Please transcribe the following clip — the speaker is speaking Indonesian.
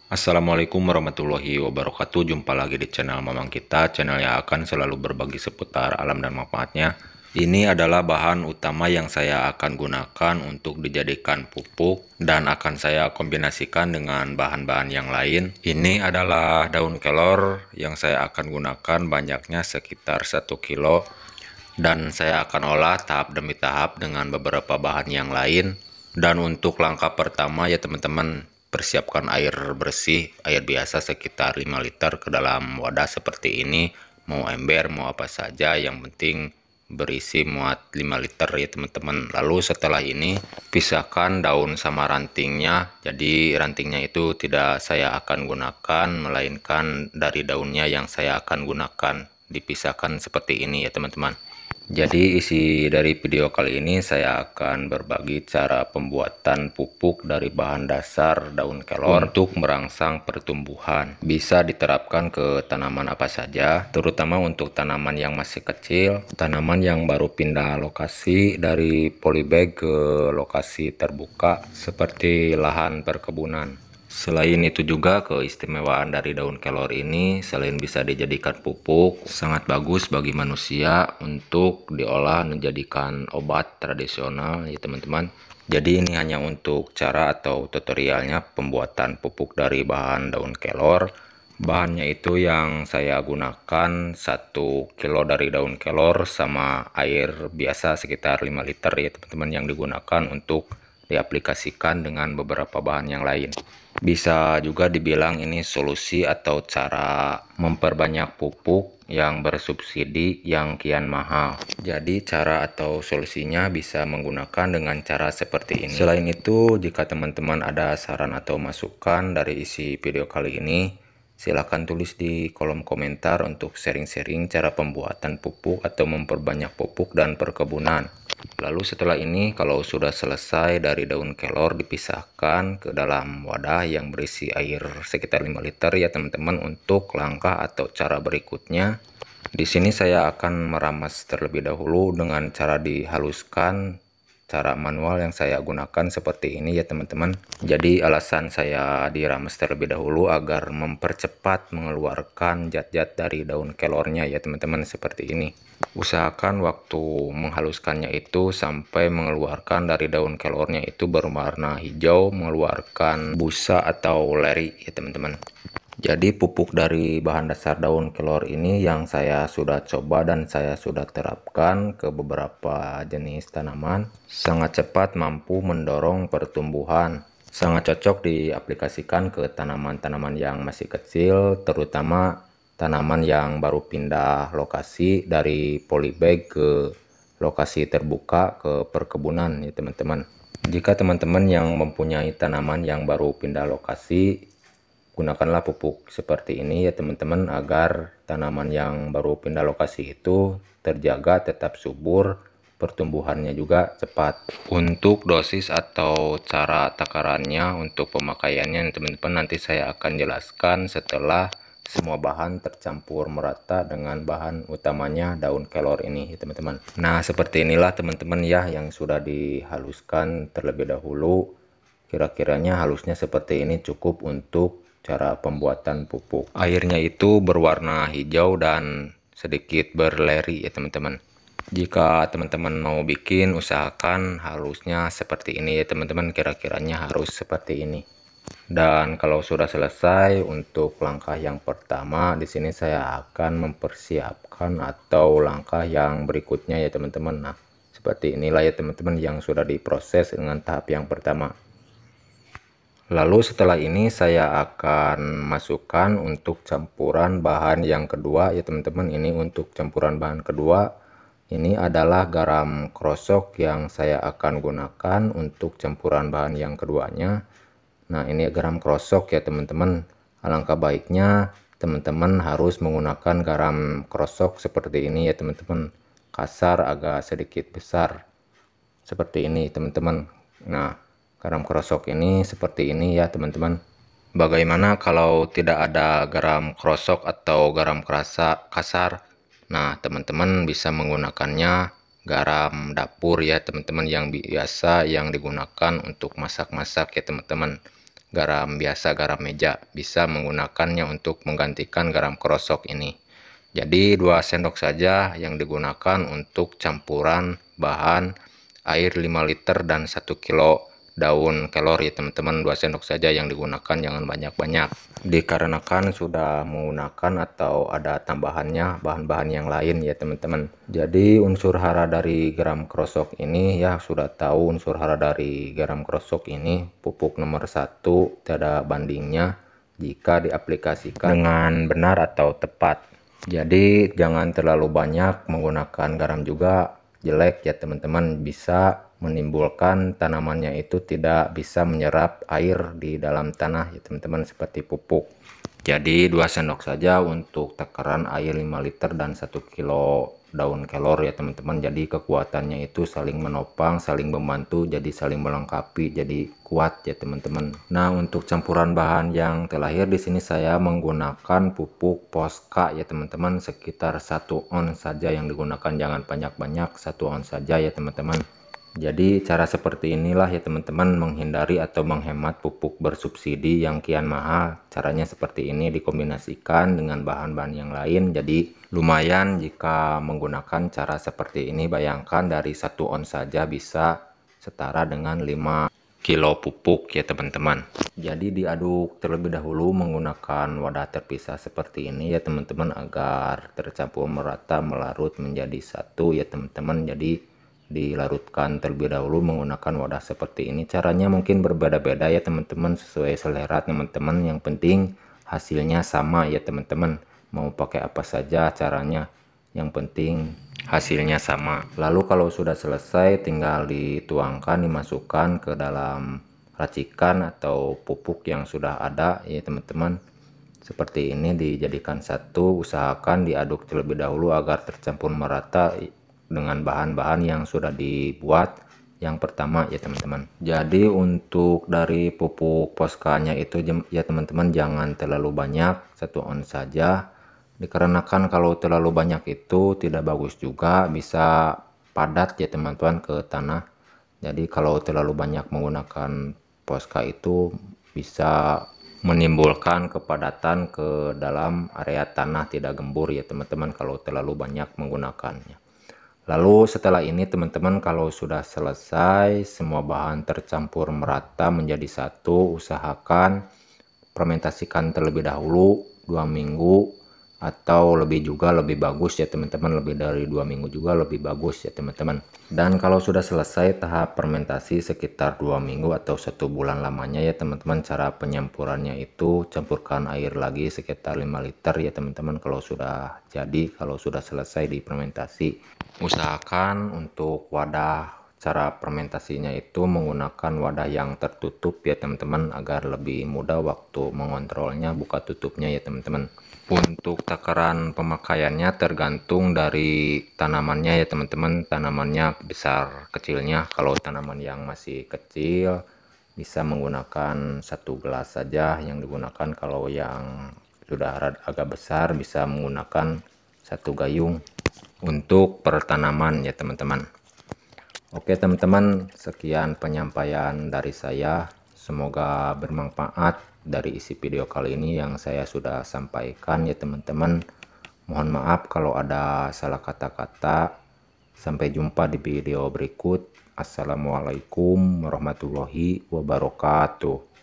Assalamualaikum warahmatullahi wabarakatuh. Jumpa lagi di channel Mamang kita, channel yang akan selalu berbagi seputar alam dan manfaatnya. Ini adalah bahan utama yang saya akan gunakan untuk dijadikan pupuk dan akan saya kombinasikan dengan bahan-bahan yang lain. Ini adalah daun kelor yang saya akan gunakan, banyaknya sekitar 1 kilo, dan saya akan olah tahap demi tahap dengan beberapa bahan yang lain. Dan untuk langkah pertama ya teman-teman, persiapkan air bersih, air biasa sekitar 5 liter ke dalam wadah seperti ini. Mau ember, mau apa saja, yang penting berisi muat 5 liter ya teman-teman. Lalu setelah ini pisahkan daun sama rantingnya. Jadi rantingnya itu tidak saya akan gunakan, melainkan dari daunnya yang saya akan gunakan. Dipisahkan seperti ini ya teman-teman. Jadi isi dari video kali ini saya akan berbagi cara pembuatan pupuk dari bahan dasar daun kelor untuk merangsang pertumbuhan. Bisa diterapkan ke tanaman apa saja, terutama untuk tanaman yang masih kecil, tanaman yang baru pindah lokasi dari polybag ke lokasi terbuka seperti lahan perkebunan. Selain itu juga keistimewaan dari daun kelor ini, selain bisa dijadikan pupuk, sangat bagus bagi manusia untuk diolah menjadikan obat tradisional ya teman-teman. Jadi ini hanya untuk cara atau tutorialnya pembuatan pupuk dari bahan daun kelor. Bahannya itu yang saya gunakan 1 kilo dari daun kelor sama air biasa sekitar 5 liter ya teman-teman, yang digunakan untuk diaplikasikan dengan beberapa bahan yang lain. Bisa juga dibilang ini solusi atau cara memperbanyak pupuk yang bersubsidi yang kian mahal. Jadi cara atau solusinya bisa menggunakan dengan cara seperti ini. Selain itu, jika teman-teman ada saran atau masukan dari isi video kali ini, silahkan tulis di kolom komentar untuk sharing-sharing cara pembuatan pupuk atau memperbanyak pupuk dan perkebunan. Lalu setelah ini, kalau sudah selesai dari daun kelor, dipisahkan ke dalam wadah yang berisi air sekitar 5 liter ya teman-teman. Untuk langkah atau cara berikutnya, di sini saya akan meramas terlebih dahulu dengan cara dihaluskan. Cara manual yang saya gunakan seperti ini ya teman-teman. Jadi alasan saya diramas terlebih dahulu agar mempercepat mengeluarkan zat-zat dari daun kelornya ya teman-teman, seperti ini. Usahakan waktu menghaluskannya itu sampai mengeluarkan dari daun kelornya itu berwarna hijau, mengeluarkan busa atau leri ya teman-teman. Jadi pupuk dari bahan dasar daun kelor ini yang saya sudah coba dan saya sudah terapkan ke beberapa jenis tanaman, sangat cepat mampu mendorong pertumbuhan. Sangat cocok diaplikasikan ke tanaman-tanaman yang masih kecil, terutama tanaman yang baru pindah lokasi dari polybag ke lokasi terbuka ke perkebunan ya teman-teman. Jika teman-teman yang mempunyai tanaman yang baru pindah lokasi, gunakanlah pupuk seperti ini ya teman-teman, agar tanaman yang baru pindah lokasi itu terjaga tetap subur, pertumbuhannya juga cepat. Untuk dosis atau cara takarannya untuk pemakaiannya teman-teman, nanti saya akan jelaskan setelah semua bahan tercampur merata dengan bahan utamanya daun kelor ini ya teman-teman. Nah seperti inilah teman-teman ya, yang sudah dihaluskan terlebih dahulu. Kira-kiranya halusnya seperti ini cukup untuk cara pembuatan pupuk. Airnya itu berwarna hijau dan sedikit berleri ya teman-teman. Jika teman-teman mau bikin, usahakan halusnya seperti ini ya teman-teman, kira-kiranya harus seperti ini. Dan kalau sudah selesai untuk langkah yang pertama, di sini saya akan mempersiapkan atau langkah yang berikutnya ya teman-teman. Nah, seperti inilah ya teman-teman yang sudah diproses dengan tahap yang pertama. Lalu setelah ini saya akan masukkan untuk campuran bahan yang kedua ya teman-teman. Ini untuk campuran bahan kedua, ini adalah garam krosok yang saya akan gunakan untuk campuran bahan yang keduanya. Nah ini garam krosok ya teman-teman. Alangkah baiknya teman-teman harus menggunakan garam krosok seperti ini ya teman-teman, kasar agak sedikit besar seperti ini teman-teman. Nah garam krosok ini seperti ini ya teman-teman. Bagaimana kalau tidak ada garam krosok atau garam kasar? Nah teman-teman bisa menggunakannya garam dapur ya teman-teman, yang biasa yang digunakan untuk masak-masak ya teman-teman. garam biasa, garam meja. Bisa menggunakannya untuk menggantikan garam krosok ini. Jadi 2 sendok saja yang digunakan untuk campuran bahan air 5 liter dan 1 kilo daun kelor ya teman-teman. 2 sendok saja yang digunakan, jangan banyak-banyak. Dikarenakan sudah menggunakan atau ada tambahannya bahan-bahan yang lain ya teman-teman. Jadi unsur hara dari garam krosok ini ya sudah tahu, unsur hara dari garam krosok ini pupuk nomor 1 tiada bandingnya jika diaplikasikan dengan benar atau tepat. Jadi jangan terlalu banyak menggunakan garam juga jelek ya teman-teman, bisa menimbulkan tanamannya itu tidak bisa menyerap air di dalam tanah ya teman-teman, seperti pupuk. Jadi 2 sendok saja untuk takaran air 5 liter dan 1 kilo daun kelor ya teman-teman. Jadi kekuatannya itu saling menopang, saling membantu, jadi saling melengkapi, jadi kuat ya teman-teman. Nah, untuk campuran bahan yang terakhir di sini saya menggunakan pupuk Posca ya teman-teman, sekitar 1 ons saja yang digunakan, jangan banyak-banyak, 1 ons saja ya teman-teman. Jadi cara seperti inilah ya teman-teman menghindari atau menghemat pupuk bersubsidi yang kian mahal. Caranya seperti ini dikombinasikan dengan bahan-bahan yang lain. Jadi lumayan jika menggunakan cara seperti ini. Bayangkan dari 1 ons saja bisa setara dengan 5 kilo pupuk ya teman-teman. Jadi diaduk terlebih dahulu menggunakan wadah terpisah seperti ini ya teman-teman, agar tercampur merata melarut menjadi satu ya teman-teman. Jadi dilarutkan terlebih dahulu menggunakan wadah seperti ini. Caranya mungkin berbeda-beda ya teman-teman, sesuai selera teman-teman. Yang penting hasilnya sama ya teman-teman, mau pakai apa saja caranya, yang penting hasilnya sama. Lalu kalau sudah selesai tinggal dituangkan, dimasukkan ke dalam racikan atau pupuk yang sudah ada ya teman-teman. Seperti ini dijadikan satu, usahakan diaduk terlebih dahulu agar tercampur merata dengan bahan-bahan yang sudah dibuat yang pertama ya teman-teman. Jadi untuk dari pupuk Poscanya itu ya teman-teman jangan terlalu banyak, 1 ons saja, dikarenakan kalau terlalu banyak itu tidak bagus juga, bisa padat ya teman-teman ke tanah. Jadi kalau terlalu banyak menggunakan Posca itu bisa menimbulkan kepadatan ke dalam area tanah, tidak gembur ya teman-teman kalau terlalu banyak menggunakannya. Lalu setelah ini teman-teman, kalau sudah selesai semua bahan tercampur merata menjadi satu, usahakan fermentasikan terlebih dahulu 2 minggu atau lebih juga lebih bagus ya teman-teman, lebih dari 2 minggu juga lebih bagus ya teman-teman. Dan kalau sudah selesai tahap fermentasi sekitar 2 minggu atau 1 bulan lamanya ya teman-teman, cara penyampurannya itu campurkan air lagi sekitar 5 liter ya teman-teman kalau sudah jadi, kalau sudah selesai difermentasi. Usahakan untuk wadah cara fermentasinya itu menggunakan wadah yang tertutup ya teman-teman, agar lebih mudah waktu mengontrolnya buka tutupnya ya teman-teman. Untuk takaran pemakaiannya tergantung dari tanamannya ya teman-teman, tanamannya besar kecilnya. Kalau tanaman yang masih kecil bisa menggunakan 1 gelas saja yang digunakan, kalau yang sudah agak besar bisa menggunakan 1 gayung untuk pertanaman ya teman-teman. Oke teman-teman, sekian penyampaian dari saya, semoga bermanfaat dari isi video kali ini yang saya sudah sampaikan ya teman-teman. Mohon maaf kalau ada salah kata-kata. Sampai jumpa di video berikut. Assalamualaikum warahmatullahi wabarakatuh.